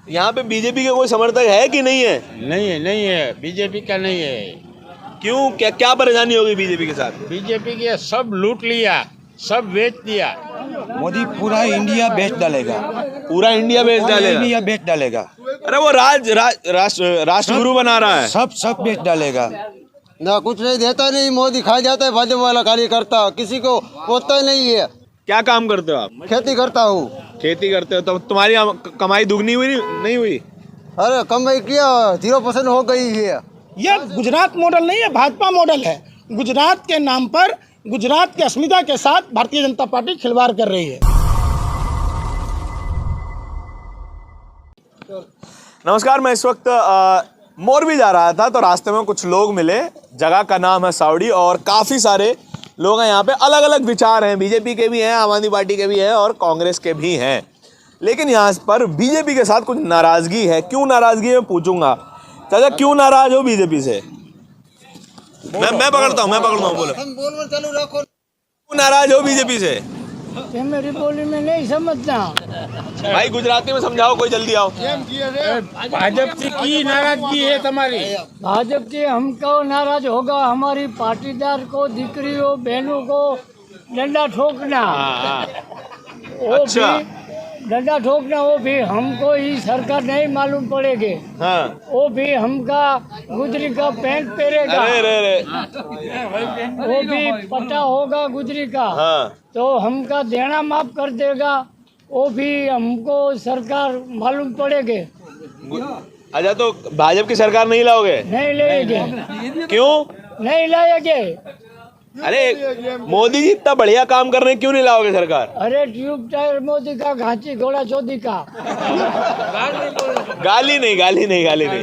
यहाँ पे बीजेपी के कोई समर्थक है कि नहीं है? नहीं है बीजेपी का नहीं है। क्यों, क्या क्या परेशानी होगी बीजेपी के साथ? बीजेपी के सब लूट लिया, सब बेच दिया। मोदी पूरा इंडिया बेच डालेगा, पूरा इंडिया बेच डालेगा। इंडिया बेच डालेगा। अरे वो राष्ट्रगुरु बना रहा है। सब बेच डालेगा। ना कुछ नहीं देता, नहीं मोदी खा जाता है, भाजपा वाला कार्यकर्ता किसी को होता नहीं है। क्या काम करते हो आप? खेती करता हूँ। खेती करते हो तो तुम्हारी कमाई दुगनी हुई नहीं हुई? अरे कमाई किया 0% हो गई है। यह गुजरात मॉडल नहीं है, भाजपा मॉडल है। गुजरात के नाम पर, गुजरात की अस्मिता के साथ भारतीय जनता पार्टी खिलवाड़ कर रही है। नमस्कार, मैं इस वक्त मोरबी जा रहा था तो रास्ते में कुछ लोग मिले। जगह का नाम है सावड़ी और काफ़ी सारे लोग हैं यहाँ पे। अलग अलग विचार हैं, बीजेपी के भी हैं, आम आदमी पार्टी के भी हैं और कांग्रेस के भी हैं। लेकिन यहाँ पर बीजेपी के साथ कुछ नाराज़गी है। क्यों नाराज़गी है पूछूंगा। चाचा क्यों नाराज हो बीजेपी से? मैं पकड़ता हूँ बोलो। क्यों नाराज हो बीजेपी से? मेरी बोली में नहीं समझता भाई, गुजराती में समझाओ, कोई जल्दी आओ। भाजप से की नाराजगी है तुम्हारी? भाजप से हमको नाराज होगा, हमारी पाटीदार को, दीकरियों बहनों को डंडा ठोकना। वो अच्छा। भी डंडा ठोकना, वो भी हमको ही सरकार नहीं मालूम पड़ेगी। हाँ। वो भी हमका गुजरी का पैंट पहनेगा। अरे वो भी पट्टा होगा गुजरी का। हाँ। तो हमका देना माफ कर देगा, वो भी हमको सरकार मालूम पड़ेगी। अच्छा, तो भाजपा की सरकार नहीं लाओगे? नहीं लाएंगे। क्यों नहीं लाएंगे? अरे मोदी जी इतना बढ़िया काम कर रहे हैं, क्यों नहीं लाओगे सरकार? अरे ट्यूब टायर मोदी का, घाची घोड़ा चौधरी का। गाली नहीं गाली पे।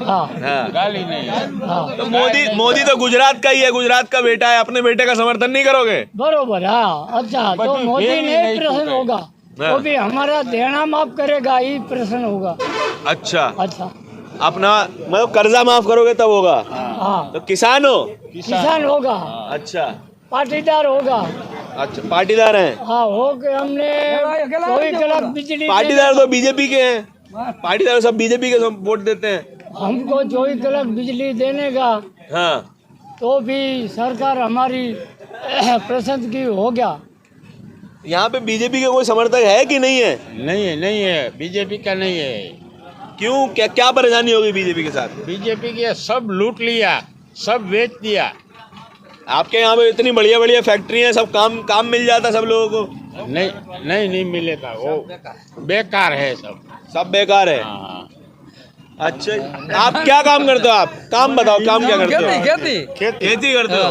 हाँ गाली नहीं। हाँ तो मोदी तो गुजरात का ही है, गुजरात का बेटा है। अपने बेटे का समर्थन नहीं करोगे? बरोबर। हाँ अच्छा, तो मोदी नहीं प्रश्न होगा, वो भी हमारा देना माफ करेगा, ये प्रश्न होगा। अच्छा, अच्छा, अपना मतलब कर्जा माफ करोगे तब होगा। हाँ तो किसान होगा। अच्छा, पाटीदार होगा। अच्छा पाटीदार हैं। हाँ हो गए। हमने 24 लाख बिजली। पाटीदार तो बीजेपी के हैं, पाटीदार सब बीजेपी के वोट देते हैं। हमको 24 लाख बिजली देने का, हाँ, तो भी सरकार हमारी पसंद की हो गया। यहाँ पे बीजेपी के कोई समर्थक है कि नहीं है? नहीं है बीजेपी का नहीं है। क्यों, क्या परेशानी होगी बीजेपी के साथ? बीजेपी के सब लूट लिया, सब बेच दिया। आपके यहाँ पे इतनी बढ़िया बढ़िया फैक्ट्री है, सब काम मिल जाता सब लोगों को? नहीं मिलेगा, वो बेकार है, सब बेकार है। हाँ। अच्छा, आप क्या काम करते हो? आप काम बताओ, काम क्या करते हो? खेती करते हो।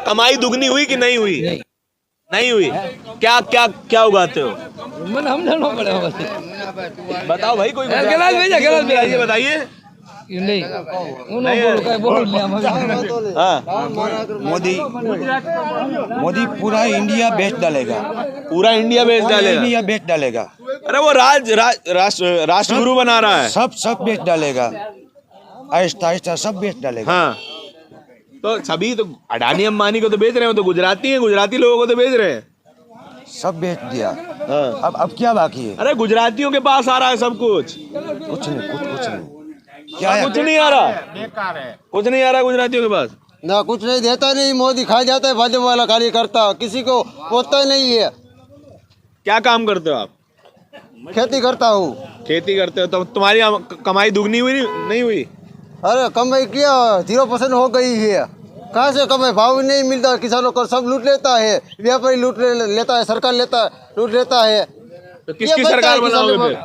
कमाई दुगनी हुई कि नहीं हुई? नहीं हुई। क्या उगाते हो? बताओ भाई, कोई बताइए। हाँ। मोदी पूरा इंडिया बेच डालेगा, पूरा इंडिया बेच डालेगा। इंडिया बेच डालेगा। अरे वो राष्ट्रगुरु बना रहा है। सब बेच डालेगा, आहिस्ता सब बेच डालेगा। हाँ, तो सभी तो अडानी अंबानी को तो बेच रहे हो, तो गुजराती हैं, गुजराती लोगों को तो बेच रहे हैं। सब बेच दिया। हाँ। अब क्या बाकी है? अरे गुजरातियों के पास आ रहा है सब कुछ। कुछ नहीं। कुछ नहीं आ रहा, बेकार है। कुछ नहीं आ रहा गुजरातियों के पास। ना कुछ नहीं देता, नहीं मोदी खा जाता है, भाजपा वाला कार्यकर्ता किसी को होता नहीं है। क्या काम करते हो आप? खेती करता हूँ। खेती करते हो तो तुम्हारी कमाई दुगनी हुई नहीं हुई? अरे कमाई किया 0% हो गई है। कहाँ से कमाई, भाव नहीं मिलता किसानों को, सब लूट लेता है, व्यापारी लूट लेता है, सरकार लूट लेता है। तो किसकी सरकार बनाओगे फिर?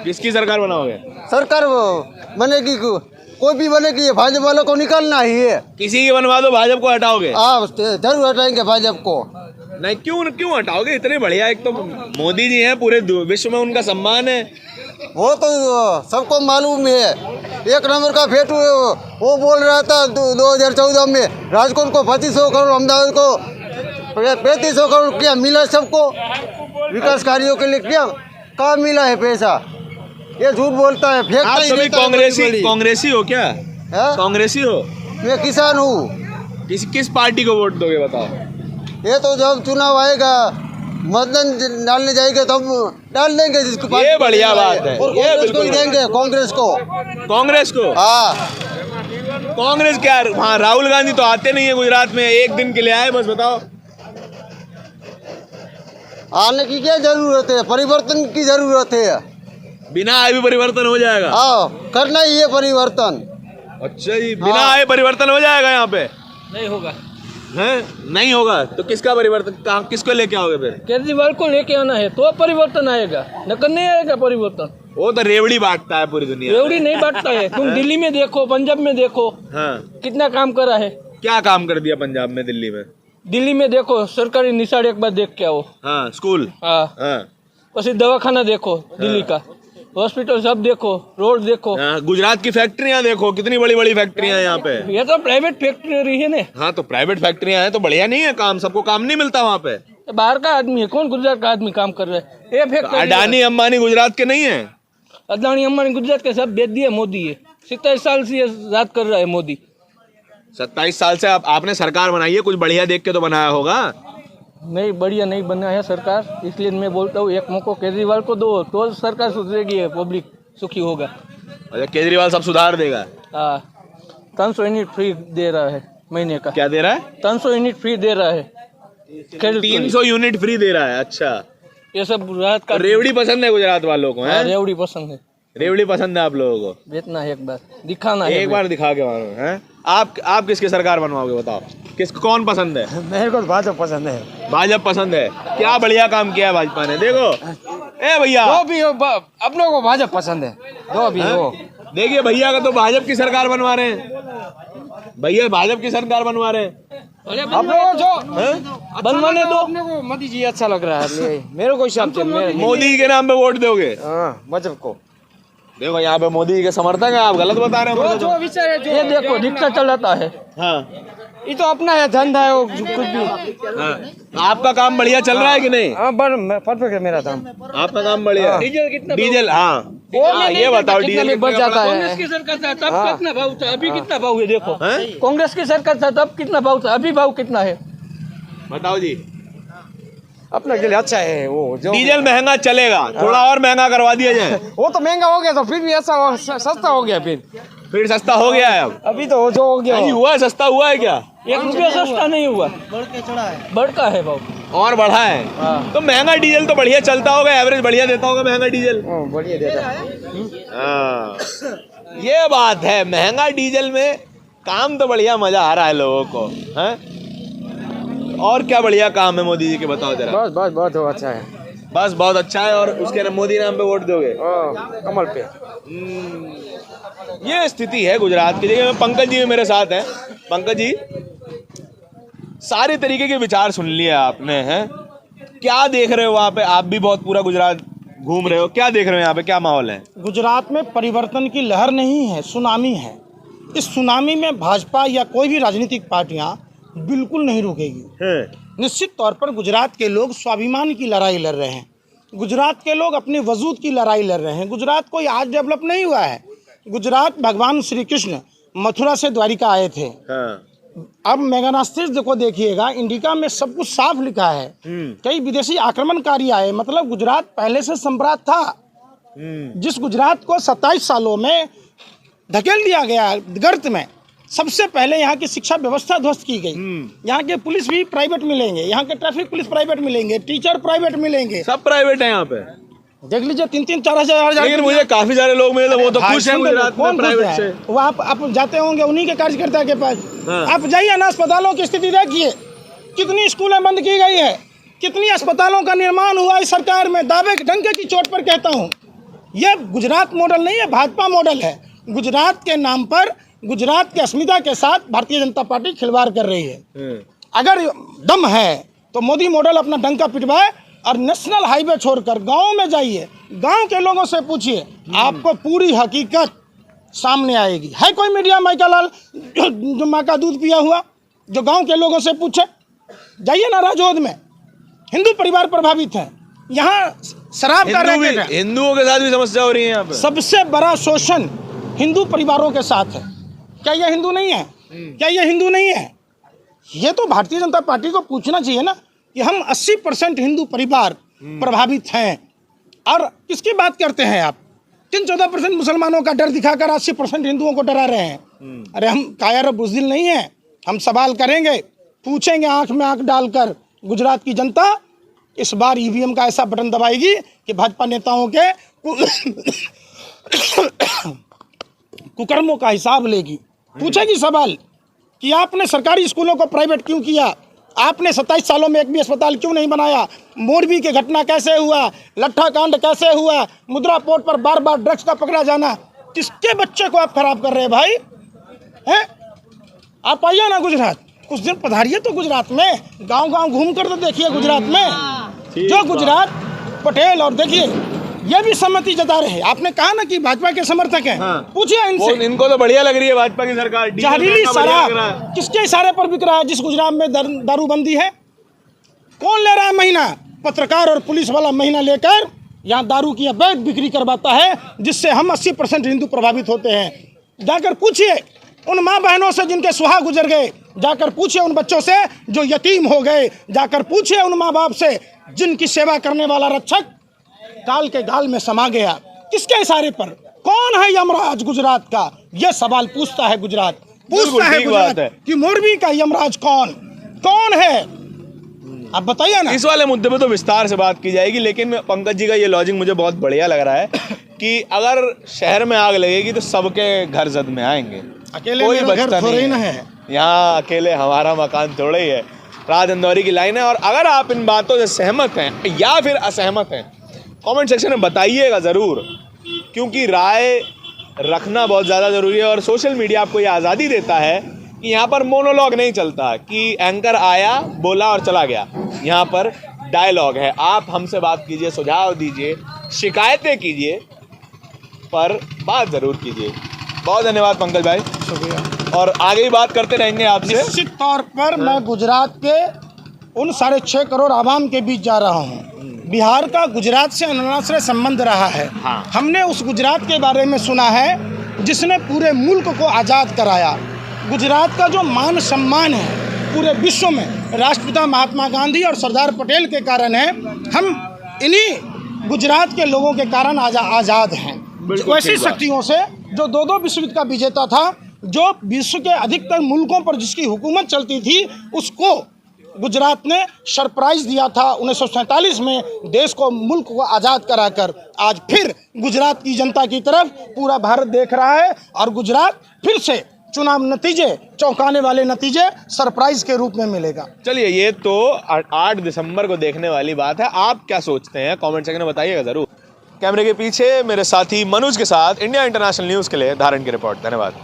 किसकी सरकार बनाओगे? सरकार वो बनेगी, कोई भी बनेगी, भाजपा वालों को निकालना ही है। किसी की बनवा दो, भाजपा को हटाओगे? आप जरूर हटाएंगे भाजपा को। नहीं, क्यों हटाओगे? इतने बढ़िया, एक तो मोदी जी हैं, पूरे विश्व में उनका सम्मान है। वो तो सबको मालूम है, 1 नंबर का फेटू है वो बोल रहा था 2014 में राजकोट को 2500 करोड़, अहमदाबाद को 3500 करोड़ क्या मिला सबको विकास कार्यों के लिए? कहाँ मिला है पैसा? ये झूठ बोलता है, फेंकता आप ही सभी रहता है। कांग्रेसी हो क्या? कांग्रेसी हो? मैं किसान हूँ। किस पार्टी को वोट दोगे बताओ? ये तो जब चुनाव आएगा मतदान डालने जाएंगे तो हम डाल देंगे जिसको पार्टी ये बढ़िया बात है, और ये कांग्रेस को ही बिल्कुल देंगे, कांग्रेस को। कांग्रेस को? हाँ, कांग्रेस क्या, हाँ राहुल गांधी तो आते नहीं है गुजरात में, एक दिन के लिए आए बस, बताओ आने की क्या जरूरत है, परिवर्तन की जरूरत है। बिना आए भी परिवर्तन हो जाएगा? हाँ, करना ही है परिवर्तन। अच्छा जी, बिना आए परिवर्तन हो जाएगा यहाँ पे? नहीं होगा। हैं? नहीं होगा तो किसका परिवर्तन, कहाँ, किसको लेके आओगे फिर? केजरीवाल को लेके आना है तो परिवर्तन आएगा, नकल नहीं आएगा परिवर्तन। वो तो रेवड़ी बांटता है पूरी दुनिया। रेवड़ी नहीं बांटता है, तुम दिल्ली में देखो, पंजाब में देखो, हाँ, कितना काम करा है। क्या काम कर दिया पंजाब में, दिल्ली में? दिल्ली में देखो, सरकारी निशाड़ एक बार देख के आओ। हाँ, स्कूल, हाँ, हाँ, પછી दवाखाना देखो दिल्ली का, हॉस्पिटल सब देखो, रोड देखो। हाँ, गुजरात की फैक्ट्रियां देखो, कितनी बड़ी बड़ी फैक्ट्रियां हैं यहाँ पे। ये तो प्राइवेट फैक्ट्री है ना। हाँ, तो प्राइवेट फैक्ट्रियां हैं तो बढ़िया नहीं है काम, सबको काम नहीं मिलता वहाँ पे। बाहर का आदमी है, कौन गुजरात का आदमी काम कर रहा है? ये फैक्ट्री अडानी अंबानी गुजरात के नहीं है? अदानी अंबानी गुजरात के सब बेच दिए मोदी है। 27 साल से ये राज कर रहा है मोदी। 27 साल से आपने सरकार बनाई है, कुछ बढ़िया देख के तो बनाया होगा। नहीं, बढ़िया नहीं बना है सरकार, इसलिए मैं बोलता हूँ एक मौका केजरीवाल को दो तो सरकार सुधरेगी, पब्लिक सुखी होगा। अच्छा, केजरीवाल सब सुधार देगा? हाँ, 300 यूनिट फ्री दे रहा है महीने का। क्या दे रहा है? 300 यूनिट फ्री दे रहा है। 300 यूनिट फ्री दे रहा है? अच्छा, ये सब रात का। रेवड़ी पसंद है गुजरात वालों को? है रेवड़ी पसंद है, रेवड़ी पसंद है आप लोगों को? बेचना है एक बार, दिखाना है। एक बार दिखा के मारो। हैं? आप किसकी सरकार बनवाओगे बताओ, किसको, कौन पसंद है? मेरे को भाजपा पसंद है। भाजपा पसंद है? क्या बढ़िया काम किया है भाजपा ने, देखो। ए भैया, जो भी हो, अपनों को भाजपा पसंद है, जो भी हो। देखिए भैया का तो भाजपा की सरकार बनवा रहे हैं, भैया भाजपा की सरकार बनवा रहे हैं। अपनों को जो हैं? बनवाने दो। अपने को मोदी जी अच्छा लग रहा है, मेरे को हिसाब से। मोदी के नाम पे वोट दोगे? भाजपा को। देखो यहाँ पे मोदी के समर्थक है, आप गलत बता रहे हो। जो विचार है, ये देखो रिक्शा चलाता है। हाँ, ये तो अपना है, धंधा है, वो कुछ भी। हाँ। आपका काम बढ़िया चल रहा है कि नहीं? हाँ, परफेक्ट है मेरा काम। आपका काम बढ़िया? डीजल कितना? डीजल, हाँ, ये बताओ डीजल में बढ़ जाता कांग्रेस है। की सरकार था तब कितना भाव था, अभी कितना भाव है? देखो, हैं? कांग्रेस की सरकार था तब कितना भाव था, अभी भाव कितना है? बताओ जी। अपने के लिए अच्छा है वो। जो डीजल महंगा चलेगा, थोड़ा और महंगा करवा दिया जाए। वो तो महंगा हो गया, तो फिर भी ऐसा सस्ता हो गया। फिर सस्ता हो गया है अब? अभी तो जो हो गया नहीं हुआ है, सस्ता हुआ है क्या? 1 रुपया सस्ता नहीं हुआ, बढ़ता है भाव। और बढ़ा है? हाँ। तो महंगा डीजल तो बढ़िया चलता होगा, एवरेज बढ़िया देता होगा महंगा डीजल। बढ़िया देता है। हाँ, ये बात है, महंगा डीजल में काम तो बढ़िया, मजा आ रहा है लोगों को। हैं? और क्या बढ़िया काम है मोदी जी के, बताओ जरा। बस बहुत अच्छा है। बस बहुत अच्छा है, और उसके मोदी नाम पे वोट दोगे? कमल पे। ये स्थिति है गुजरात की। देखिए पंकज जी मेरे साथ हैं। पंकज जी, सारे तरीके के विचार सुन लिए आपने, हैं? क्या देख रहे हो वहाँ पे? आप भी बहुत पूरा गुजरात घूम रहे हो, क्या देख रहे हो यहाँ पे, क्या माहौल है? गुजरात में परिवर्तन की लहर नहीं है, सुनामी है। इस सुनामी में भाजपा या कोई भी राजनीतिक पार्टियां बिल्कुल नहीं रुकेगी। निश्चित तौर पर गुजरात के लोग स्वाभिमान की लड़ाई लड़ रहे हैं, गुजरात के लोग अपने वजूद की लड़ाई लड़ रहे हैं। गुजरात कोई आज डेवलप नहीं हुआ है। गुजरात भगवान श्री कृष्ण मथुरा से द्वारिका आए थे। अब मेगानास्तिक को देखिएगा, इंडिका में सब कुछ साफ लिखा है। कई विदेशी आक्रमणकारी आए, मतलब गुजरात पहले से सम्राट था। जिस गुजरात को 27 सालों में धकेल दिया गया गर्त में, सबसे पहले यहाँ की शिक्षा व्यवस्था ध्वस्त की गई। यहाँ के पुलिस भी प्राइवेट मिलेंगे, यहाँ के ट्रैफिक पुलिस प्राइवेट मिलेंगे, टीचर प्राइवेट मिलेंगे, सब प्राइवेट है यहाँ पे। देख लीजिए 3-4 हजार। लेकिन मुझे काफी सारे लोग मिले तो वो तो खुश हैं गुजरात में प्राइवेट से। वो आप जाते होंगे उन्हीं के कार्यकर्ता के पास। आप जाइए ना, अस्पतालों की स्थिति देखिए, कितनी स्कूलें बंद की गई है, कितनी अस्पतालों का निर्माण हुआ इस सरकार में। दावे डंके की चोट पर कहता हूँ, यह गुजरात मॉडल नहीं है, भाजपा मॉडल है। गुजरात के नाम पर, गुजरात की अस्मिता के साथ भारतीय जनता पार्टी खिलवाड़ कर रही है। अगर दम है तो मोदी मॉडल अपना डंका पिटवाए और नेशनल हाईवे छोड़कर गांव में जाइए, गांव के लोगों से पूछिए, आपको पूरी हकीकत सामने आएगी। है कोई मीडिया माइका लाल जो माँ का दूध पिया हुआ, जो गांव के लोगों से पूछे? जाइए ना राजौद में, हिंदू परिवार प्रभावित हैं, यहाँ शराब का रैकेट है। हिंदुओं के साथ भी समस्या हो रही है यहाँ पे। सबसे बड़ा शोषण हिंदू परिवारों के साथ है। क्या ये हिंदू नहीं है? क्या ये हिंदू नहीं है? ये तो भारतीय जनता पार्टी को पूछना चाहिए ना, कि हम 80% हिंदू परिवार प्रभावित हैं। और किसकी बात करते हैं आप? 3-14% मुसलमानों का डर दिखाकर 80% हिंदुओं को डरा रहे हैं। अरे हम कायर और बुज़दिल नहीं है, हम सवाल करेंगे, पूछेंगे आंख में आंख डालकर। गुजरात की जनता इस बार ईवीएम का ऐसा बटन दबाएगी कि भाजपा नेताओं के कुकर्मों का हिसाब लेगी। पूछेगी सवाल कि आपने सरकारी स्कूलों को प्राइवेट क्यों किया, आपने 27 सालों में एक भी अस्पताल क्यों नहीं बनाया, मोरबी की घटना कैसे हुआ, लट्ठा कांड कैसे हुआ, मुद्रा पोर्ट पर बार बार ड्रग्स का पकड़ा जाना, किसके बच्चे को आप खराब कर रहे हैं भाई? हैं? आप आइए ना गुजरात, कुछ दिन पधारिए तो गुजरात में, गांव गांव घूम कर तो देखिए गुजरात में। जो गुजरात पटेल और देखिए ये भी सहमति जता रहे हैं। आपने कहा ना कि भाजपा के समर्थक हैं, पूछिए इनसे। इनको तो बढ़िया लग रही है भाजपा की सरकार। जहरीली शराब किसके इशारे पर बिक रहा है? जिस गुजरात में दारूबंदी है, कौन ले रहा है महीना? पत्रकार और पुलिस वाला महीना लेकर यहाँ दारू की अवैध बिक्री करवाता है, जिससे हम 80% हिंदू प्रभावित होते हैं। जाकर पूछिए उन माँ बहनों से जिनके सुहाग गुजर गए, जाकर पूछिए उन बच्चों से जो यतीम हो गए, जाकर पूछिए उन माँ बाप से जिनकी सेवा करने वाला रक्षक काल के गाल में समा गया। किसके इशारे पर? कौन है यमराज गुजरात का? यह सवाल पूछता है गुजरात, पूछता है गुजरात कि मोरबी का यमराज कौन है? आप बताइए ना। इस वाले मुद्दे पे तो विस्तार से बात की जाएगी, लेकिन पंकज जी का ये लॉजिक मुझे बहुत बढ़िया लग रहा है कि अगर शहर में आग लगेगी तो सबके घर जद में आएंगे, अकेले कोई मेरा घर बचता थोड़ा ही नहीं ना है। है। यहाँ अकेले हमारा मकान थोड़ा ही है, राज इंदौरी की लाइन है। और अगर आप इन बातों से सहमत हैं या फिर असहमत हैं, कमेंट सेक्शन में बताइएगा ज़रूर, क्योंकि राय रखना बहुत ज़्यादा ज़रूरी है। और सोशल मीडिया आपको ये आज़ादी देता है कि यहाँ पर मोनोलॉग नहीं चलता कि एंकर आया, बोला और चला गया। यहाँ पर डायलॉग है। आप हमसे बात कीजिए, सुझाव दीजिए, शिकायतें कीजिए, पर बात ज़रूर कीजिए। बहुत धन्यवाद पंकज भाई, शुक्रिया। और आगे भी बात करते रहेंगे आपसे। निश्चित तौर पर मैं गुजरात के उन 6.5 करोड़ आवाम के बीच जा रहा हूँ। बिहार का गुजरात से अनाश्रय संबंध रहा है। हमने उस गुजरात के बारे में सुना है जिसने पूरे मुल्क को आज़ाद कराया। गुजरात का जो मान सम्मान है पूरे विश्व में राष्ट्रपिता महात्मा गांधी और सरदार पटेल के कारण है। हम इन्हीं गुजरात के लोगों के कारण आज़ाद हैं। वैसी शक्तियों से जो 2-2 विश्व का विजेता था, जो विश्व के अधिकतर मुल्कों पर जिसकी हुकूमत चलती थी, उसको गुजरात ने सरप्राइज दिया था 1947 में, देश को, मुल्क को आज़ाद कराकर। आज फिर गुजरात की जनता की तरफ पूरा भारत देख रहा है और गुजरात फिर से चुनाव नतीजे, चौंकाने वाले नतीजे सरप्राइज के रूप में मिलेगा। चलिए, ये तो 8 दिसंबर को देखने वाली बात है। आप क्या सोचते हैं कमेंट सेक्शन में बताइएगा ज़रूर। कैमरे के पीछे मेरे साथी मनोज के साथ इंडिया इंटरनेशनल न्यूज़ के लिए धारण की रिपोर्ट। धन्यवाद।